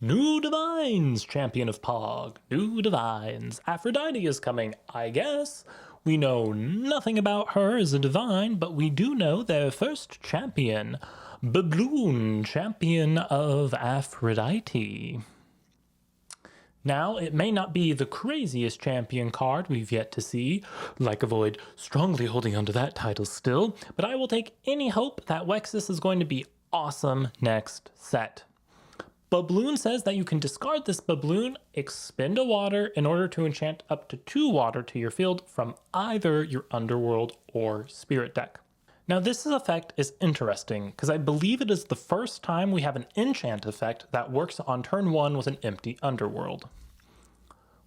New Divines, champion of Pog. New Divines. Aphrodite is coming, I guess. We know nothing about her as a divine, but we do know their first champion, Bubbloon, champion of Aphrodite. Now, it may not be the craziest champion card we've yet to see, like Avoid strongly holding onto that title still, but I will take any hope that Wexus is going to be awesome next set. Bubbloon says that you can discard this Bubbloon, expend a water in order to enchant up to 2 water to your field from either your Underworld or Spirit deck. Now this effect is interesting because I believe it is the first time we have an enchant effect that works on turn 1 with an empty Underworld.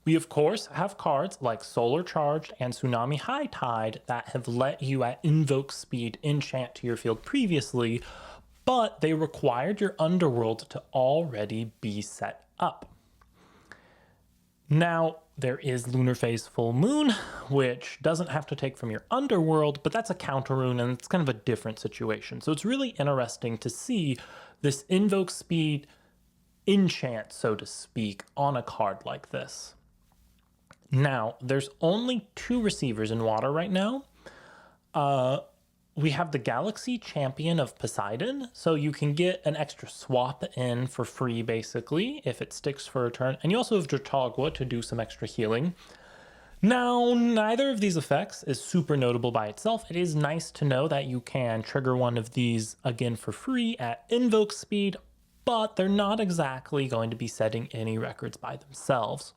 We of course have cards like Solar Charged and Tsunami High Tide that have let you at invoke speed enchant to your field previously, but they required your Underworld to already be set up. Now, there is Lunar Phase Full Moon, which doesn't have to take from your Underworld, but that's a counter rune and it's kind of a different situation. So it's really interesting to see this invoke speed enchant, so to speak, on a card like this. Now, there's only 2 receivers in water right now. We have the Galaxy Champion of Poseidon, so you can get an extra swap in for free, basically, if it sticks for a turn. And you also have Dratagua to do some extra healing. Now, neither of these effects is super notable by itself. It is nice to know that you can trigger one of these again for free at invoke speed, but they're not exactly going to be setting any records by themselves.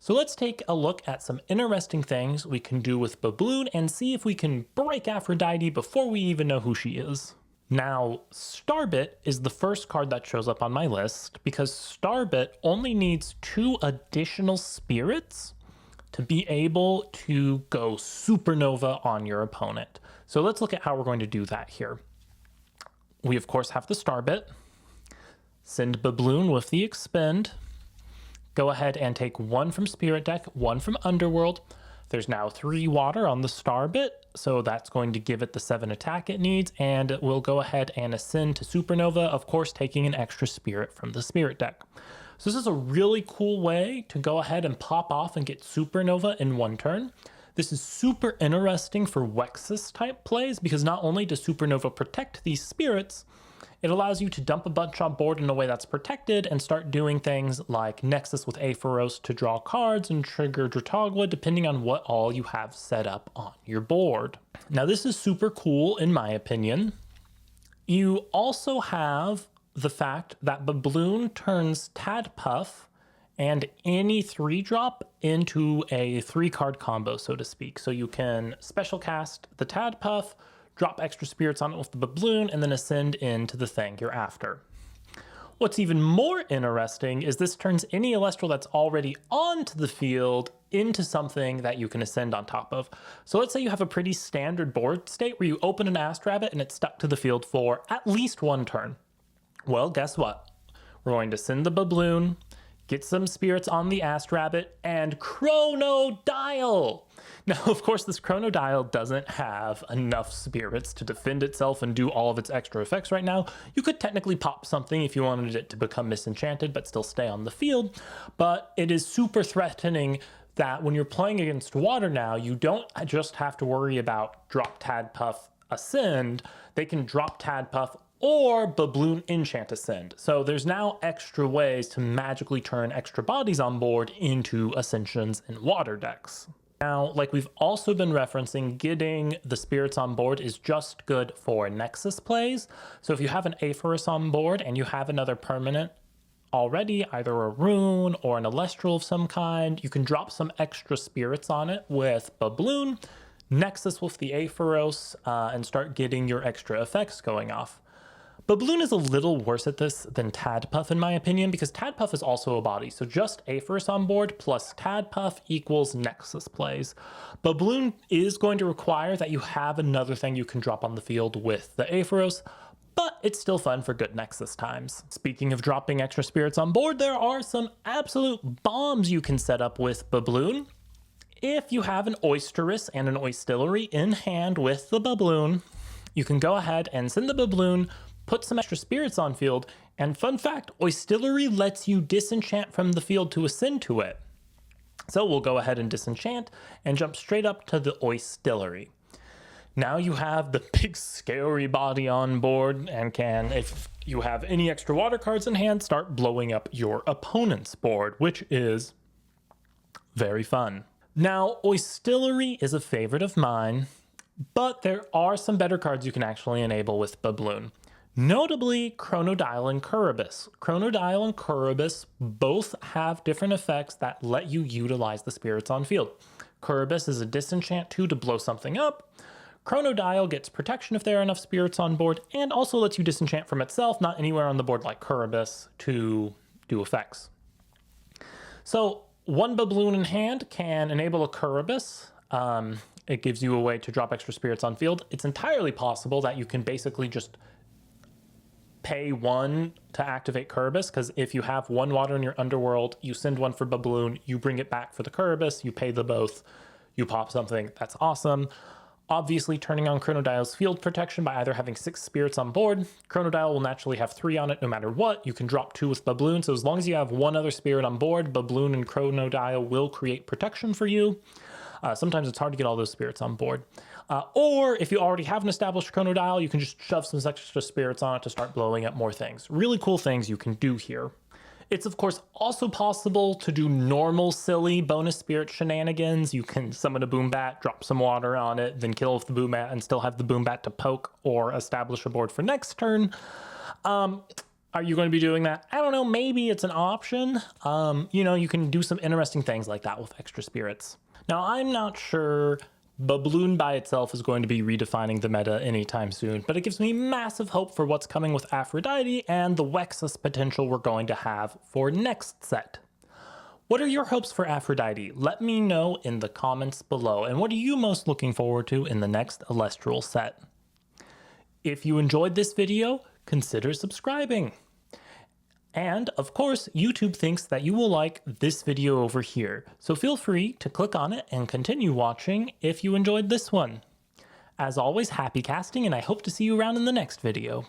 So let's take a look at some interesting things we can do with Bubbloon and see if we can break Aphrodite before we even know who she is. Now, Starbit is the first card that shows up on my list because Starbit only needs 2 additional spirits to be able to go supernova on your opponent. So let's look at how we're going to do that here. We of course have the Starbit, send Bubbloon with the expend, go ahead and take 1 from Spirit deck, 1 from Underworld. There's now 3 water on the Starbit, so that's going to give it the 7 attack it needs, and it will go ahead and ascend to Supernova, of course taking an extra Spirit from the Spirit deck. So this is a really cool way to go ahead and pop off and get Supernova in 1 turn. This is super interesting for Wexus type plays because not only does Supernova protect these spirits, it allows you to dump a bunch on board in a way that's protected and start doing things like Nexus with Aphrodite to draw cards and trigger Dratagua depending on what all you have set up on your board. Now this is super cool in my opinion. You also have the fact that Bubbloon turns Tadpuff and any 3-drop into a 3-card combo, so to speak. So you can special cast the Tadpuff, drop extra spirits on it with the Bubbloon, and then ascend into the thing you're after. What's even more interesting is this turns any Elestral that's already onto the field into something that you can ascend on top of. So let's say you have a pretty standard board state where you open an Astrabbit and it's stuck to the field for at least 1 turn. Well, guess what? We're going to send the Bubbloon, get some spirits on the Astrabbit, and Chronodial! Now, of course, this Chronodial doesn't have enough spirits to defend itself and do all of its extra effects right now. You could technically pop something if you wanted it to become misenchanted but still stay on the field, but it is super threatening that when you're playing against water now, you don't just have to worry about drop Tadpuff Ascend. They can drop Tadpuff or Bubbloon Enchant Ascend. So there's now extra ways to magically turn extra bodies on board into Ascensions in water decks. Now, like we've also been referencing, getting the spirits on board is just good for Nexus plays. So if you have an Aphrodite on board and you have another permanent already, either a rune or an Elestral of some kind, you can drop some extra spirits on it with Bubbloon, Nexus with the Aphrodite, and start getting your extra effects going off. Bubbloon is a little worse at this than Tadpuff in my opinion because Tadpuff is also a body, so just Aphrodite on board plus Tadpuff equals Nexus plays. Bubbloon is going to require that you have another thing you can drop on the field with the Aphrodite, but it's still fun for good Nexus times. Speaking of dropping extra spirits on board, there are some absolute bombs you can set up with Bubbloon. If you have an Oysterus and an Oystillery in hand with the Bubbloon, you can go ahead and send the Bubbloon, put some extra spirits on field, And fun fact, Oistillery lets you disenchant from the field to ascend to it. So we'll go ahead and disenchant and jump straight up to the Oistillery. Now you have the big scary body on board and can, if you have any extra water cards in hand, start blowing up your opponent's board, which is very fun. Now, Oistillery is a favorite of mine, but there are some better cards you can actually enable with Bubbloon. Notably, Chronodial and Curubus. Chronodial and Curubus both have different effects that let you utilize the spirits on field. Curubus is a disenchant 2 to blow something up. Chronodial gets protection if there are enough spirits on board, and also lets you disenchant from itself, not anywhere on the board like Curubus, to do effects. So, one Bubbloon in hand can enable a Curubus. It gives you a way to drop extra spirits on field. It's entirely possible that you can basically just pay 1 to activate Curubus, because if you have 1 water in your underworld, you send 1 for Bubbloon, you bring it back for the Curubus, you pay the both, you pop something. That's awesome. Obviously, turning on Chronodial's field protection by either having 6 spirits on board. Chronodial will naturally have 3 on it no matter what. You can drop 2 with Bubbloon, so as long as you have 1 other spirit on board, Bubbloon and Chronodial will create protection for you. Sometimes it's hard to get all those spirits on board. Or if you already have an established Chronodial, you can just shove some extra spirits on it to start blowing up more things. Really cool things you can do here. It's of course also possible to do normal silly bonus spirit shenanigans. You can summon a Boombat, drop some water on it, then kill with the Boombat and still have the Boombat to poke or establish a board for next turn. Are you going to be doing that? I don't know, maybe it's an option. You know, you can do some interesting things like that with extra spirits. Now, I'm not sure Bubbloon by itself is going to be redefining the meta anytime soon, but it gives me massive hope for what's coming with Aphrodite and the Wexus potential we're going to have for next set. What are your hopes for Aphrodite? Let me know in the comments below, and what are you most looking forward to in the next Elestral set? If you enjoyed this video, consider subscribing. And, of course, YouTube thinks that you will like this video over here, so feel free to click on it and continue watching if you enjoyed this one. As always, happy casting, and I hope to see you around in the next video.